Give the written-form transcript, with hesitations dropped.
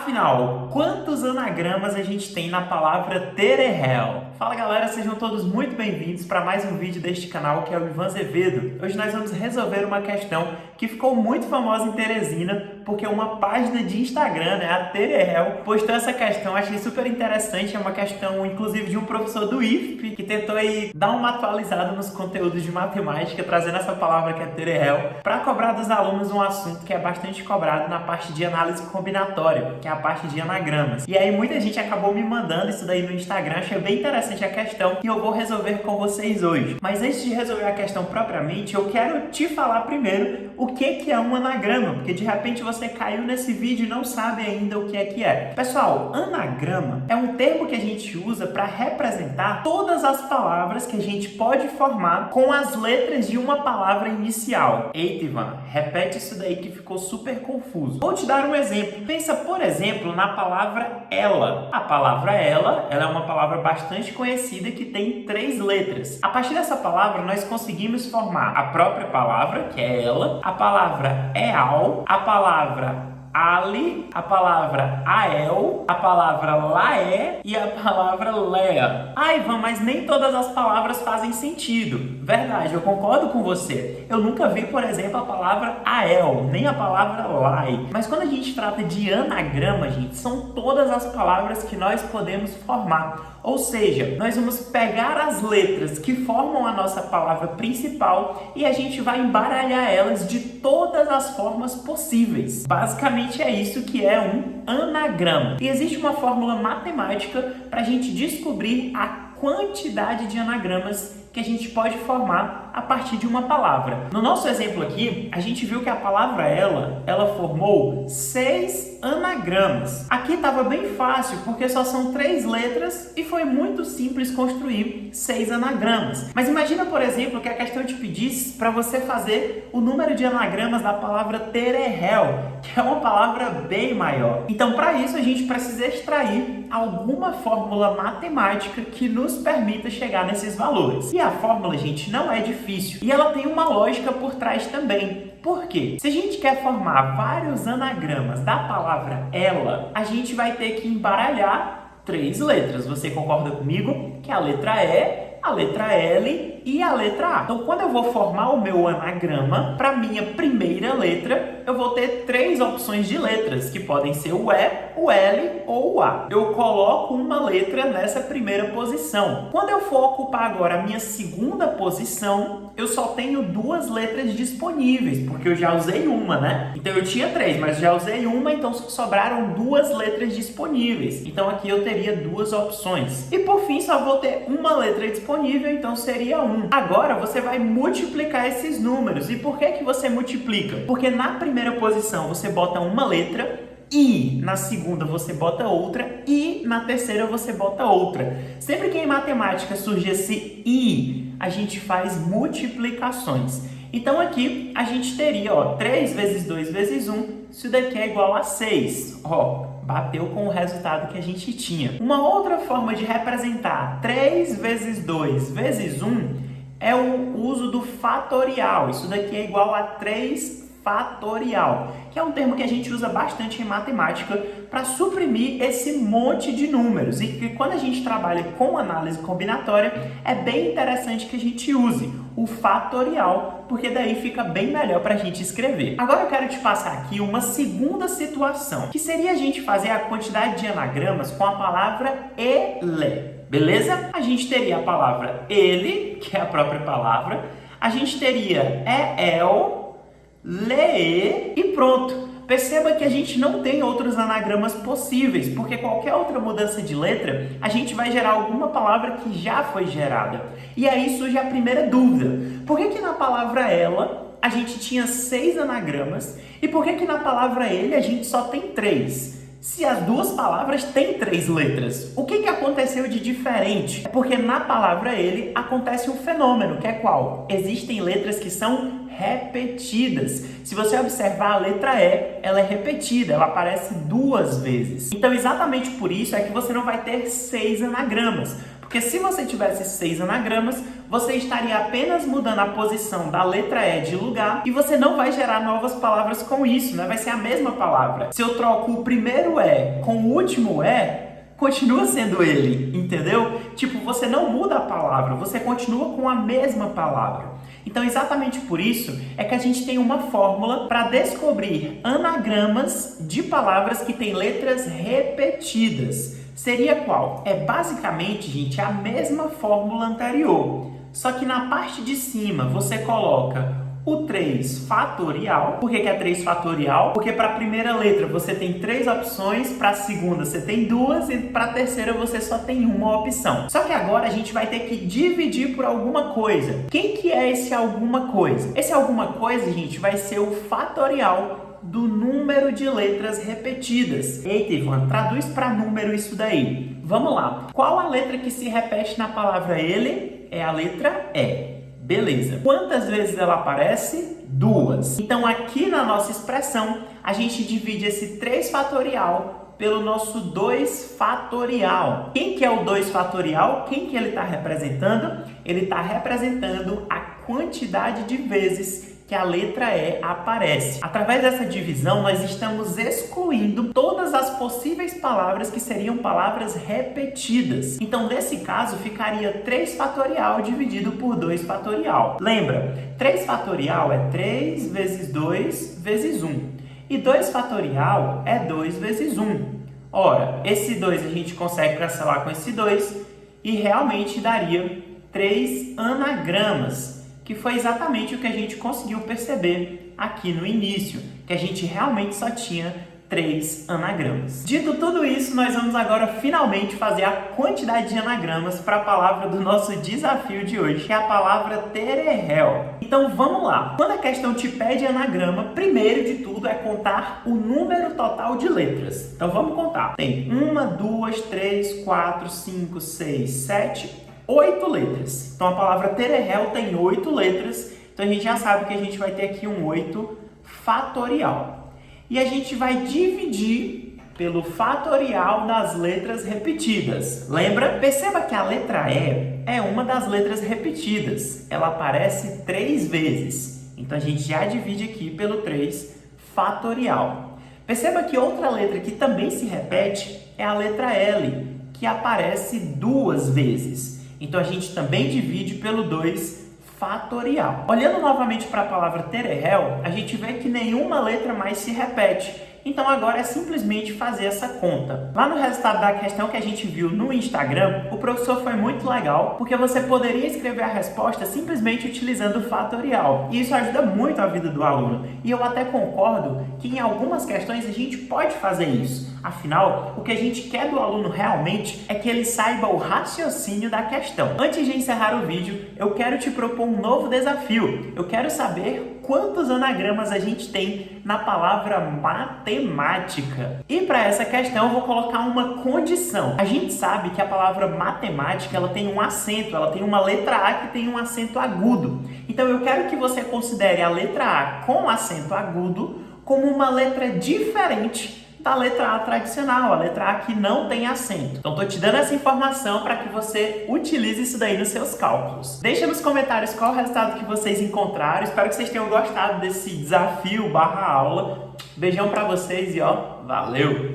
Afinal, quantos anagramas a gente tem na palavra Terehel? Fala galera, sejam todos muito bem-vindos para mais um vídeo deste canal que é o Ivan Azevedo. Hoje nós vamos resolver uma questão que ficou muito famosa em Teresina porque uma página de Instagram, a Terehel, postou essa questão. Achei super interessante, é uma questão inclusive de um professor do IFP que tentou aí dar uma atualizada nos conteúdos de matemática, trazendo essa palavra que é Terehel, para cobrar dos alunos um assunto que é bastante cobrado na parte de análise combinatória, que é a parte de anagramas. E aí muita gente acabou me mandando isso daí no Instagram, achei bem interessante a questão e eu vou resolver com vocês hoje. Mas antes de resolver a questão propriamente, eu quero te falar primeiro o que é um anagrama, porque de repente você caiu nesse vídeo e não sabe ainda o que é. Pessoal, anagrama é um termo que a gente usa para representar todas as palavras que a gente pode formar com as letras de uma palavra inicial. Eita, Ivan, repete isso daí que ficou super confuso. Vou te dar um exemplo. Pensa, por exemplo, na palavra ela. A palavra ela é uma palavra bastante conhecida que tem 3 letras. A partir dessa palavra, nós conseguimos formar a própria palavra, que é ela, a palavra eal, a palavra Ali, a palavra Ael, a palavra Laé e a palavra Lea. Ah, Ivan, mas nem todas as palavras fazem sentido. Verdade, eu concordo com você. Eu nunca vi, por exemplo, a palavra Ael, nem a palavra Lai. Mas quando a gente trata de anagrama, gente, são todas as palavras que nós podemos formar. Ou seja, nós vamos pegar as letras que formam a nossa palavra principal e a gente vai embaralhar elas de todas as formas possíveis. Basicamente é isso que é um anagrama. E existe uma fórmula matemática para a gente descobrir a quantidade de anagramas que a gente pode formar a partir de uma palavra. No nosso exemplo aqui, a gente viu que a palavra ela formou 6 anagramas. Aqui estava bem fácil, porque só são 3 letras e foi muito simples construir 6 anagramas. Mas imagina, por exemplo, que a questão te pedisse para você fazer o número de anagramas da palavra Terehel, que é uma palavra bem maior. Então, para isso, a gente precisa extrair alguma fórmula matemática que nos permita chegar nesses valores. E a fórmula, gente, não é difícil. E ela tem uma lógica por trás também. Por quê? Se a gente quer formar vários anagramas da palavra ela, a gente vai ter que embaralhar 3 letras. Você concorda comigo? Que é a letra E, a letra L e a letra A. Então, quando eu vou formar o meu anagrama, para minha primeira letra, eu vou ter 3 opções de letras, que podem ser o E, o L ou o A. Eu coloco uma letra nessa primeira posição. Quando eu for ocupar agora a minha segunda posição, eu só tenho 2 letras disponíveis, porque eu já usei uma, né? Então, eu tinha 3, mas já usei uma, então sobraram 2 letras disponíveis. Então, aqui eu teria 2 opções. E, por fim, só vou ter uma letra disponível, então seria 1. Agora, você vai multiplicar esses números. E por que você multiplica? Porque na primeira posição você bota uma letra, e na segunda você bota outra, e na terceira você bota outra. Sempre que em matemática surge esse i, a gente faz multiplicações. Então aqui a gente teria 3 vezes 2 vezes 1, isso daqui é igual a 6. Bateu com o resultado que a gente tinha. Uma outra forma de representar 3 vezes 2 vezes 1 é o uso do fatorial. Isso daqui é igual a 3 fatorial, que é um termo que a gente usa bastante em matemática para suprimir esse monte de números. E que quando a gente trabalha com análise combinatória, é bem interessante que a gente use o fatorial, porque daí fica bem melhor para a gente escrever. Agora eu quero te passar aqui uma segunda situação, que seria a gente fazer a quantidade de anagramas com a palavra ele. Beleza? A gente teria a palavra ele, que é a própria palavra, a gente teria el, le e pronto. Perceba que a gente não tem outros anagramas possíveis, porque qualquer outra mudança de letra, a gente vai gerar alguma palavra que já foi gerada. E aí surge a primeira dúvida. Por que na palavra ela a gente tinha 6 anagramas e por que na palavra ele a gente só tem 3? Se as 2 palavras têm 3 letras, o que aconteceu de diferente? É porque na palavra ele acontece um fenômeno, que é qual? Existem letras que são repetidas. Se você observar a letra E, ela é repetida, ela aparece 2 vezes. Então, exatamente por isso é que você não vai ter 6 anagramas. Porque se você tivesse 6 anagramas, você estaria apenas mudando a posição da letra E de lugar e você não vai gerar novas palavras com isso, né? Vai ser a mesma palavra. Se eu troco o primeiro E com o último E, continua sendo ele, entendeu? Tipo, você não muda a palavra, você continua com a mesma palavra. Então, exatamente por isso é que a gente tem uma fórmula para descobrir anagramas de palavras que têm letras repetidas. Seria qual? É basicamente, gente, a mesma fórmula anterior. Só que na parte de cima você coloca o 3 fatorial. Por que é 3 fatorial? Porque para a primeira letra você tem 3 opções, para a segunda você tem 2 e para a terceira você só tem uma opção. Só que agora a gente vai ter que dividir por alguma coisa. Quem que é esse alguma coisa? Esse alguma coisa, gente, vai ser o fatorial do número de letras repetidas. Eita, Ivan, traduz para número isso daí. Vamos lá. Qual a letra que se repete na palavra ele? É a letra E. Beleza. Quantas vezes ela aparece? 2. Então, aqui na nossa expressão, a gente divide esse 3 fatorial pelo nosso 2 fatorial. Quem que é o 2 fatorial? Quem que ele está representando? Ele está representando a quantidade de vezes que a letra E aparece. Através dessa divisão, nós estamos excluindo todas as possíveis palavras que seriam palavras repetidas. Então, nesse caso, ficaria 3 fatorial dividido por 2 fatorial. Lembra? 3 fatorial é 3 vezes 2 vezes 1. E 2 fatorial é 2 vezes 1. Ora, esse 2 a gente consegue cancelar com esse 2 e realmente daria 3 anagramas, que foi exatamente o que a gente conseguiu perceber aqui no início, que a gente realmente só tinha 3 anagramas. Dito tudo isso, nós vamos agora finalmente fazer a quantidade de anagramas para a palavra do nosso desafio de hoje, que é a palavra tererel. Então vamos lá. Quando a questão te pede anagrama, primeiro de tudo é contar o número total de letras. Então vamos contar. Tem 1, 2, 3, 4, 5, 6, 7... 8 letras. Então a palavra tererel tem 8 letras. Então a gente já sabe que a gente vai ter aqui um 8 fatorial. E a gente vai dividir pelo fatorial das letras repetidas. Lembra? Perceba que a letra E é uma das letras repetidas. Ela aparece 3 vezes. Então a gente já divide aqui pelo 3 fatorial. Perceba que outra letra que também se repete é a letra L, que aparece 2 vezes. Então, a gente também divide pelo 2 fatorial. Olhando novamente para a palavra tererel, a gente vê que nenhuma letra mais se repete. Então, agora é simplesmente fazer essa conta. Lá no resultado da questão que a gente viu no Instagram, o professor foi muito legal, porque você poderia escrever a resposta simplesmente utilizando o fatorial. E isso ajuda muito a vida do aluno. E eu até concordo que em algumas questões a gente pode fazer isso. Afinal, o que a gente quer do aluno realmente é que ele saiba o raciocínio da questão. Antes de encerrar o vídeo, eu quero te propor um novo desafio. Eu quero saber quantos anagramas a gente tem na palavra matemática. E para essa questão eu vou colocar uma condição. A gente sabe que a palavra matemática ela tem um acento, ela tem uma letra A que tem um acento agudo. Então eu quero que você considere a letra A com acento agudo como uma letra diferente da letra A tradicional, a letra A que não tem acento. Então, estou te dando essa informação para que você utilize isso daí nos seus cálculos. Deixa nos comentários qual o resultado que vocês encontraram. Espero que vocês tenham gostado desse desafio / aula. Beijão para vocês e ó, valeu!